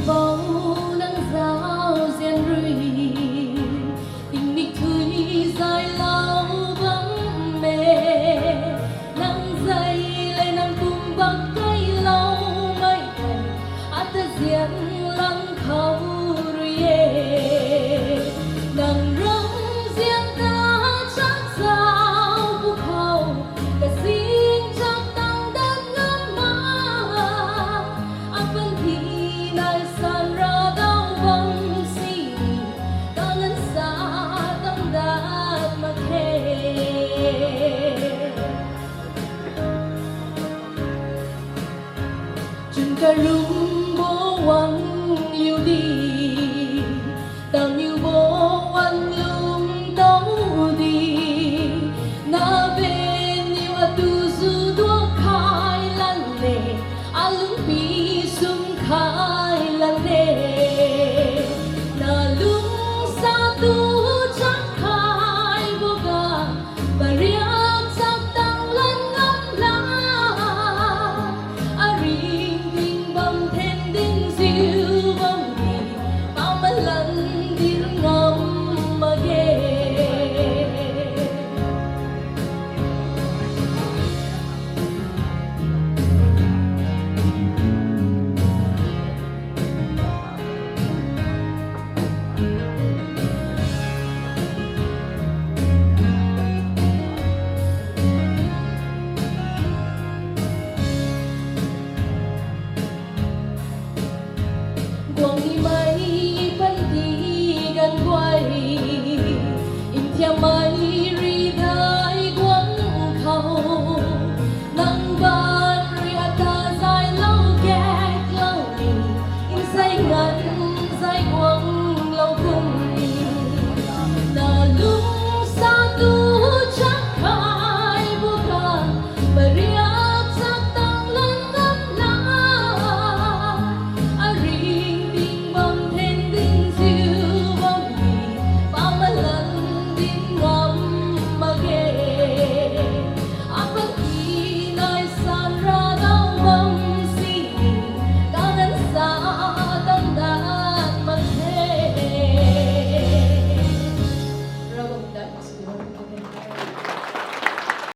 bóng nắng rao rèn rủi tình nghịch thui dài lâu vắng mê nắng dây lên nắng cùng bắc cây lâu mây thành ta diễn lăng khâu rồi nắng rong riêng ta chắc sao cuộc hậu ta xin trong tăng đất ngắm mà vẫn thì nai san ra đau vong si ta ngân xa tâm đạt mà thế chừng cả lung bố quăng yêu đi tao như bố quăng lung đấu đi na bên yêu tu du đua khai lan lệ lung pi sum khai lan lệ na lung sa tu chắc khai vô ga và riêng chắc tăng lên ngắm lá riêng tình bầm thêm đinh diêu bầm đi bao mấy lần đi ngắm mà ghê quăng mây vẫn đi gần quay in theo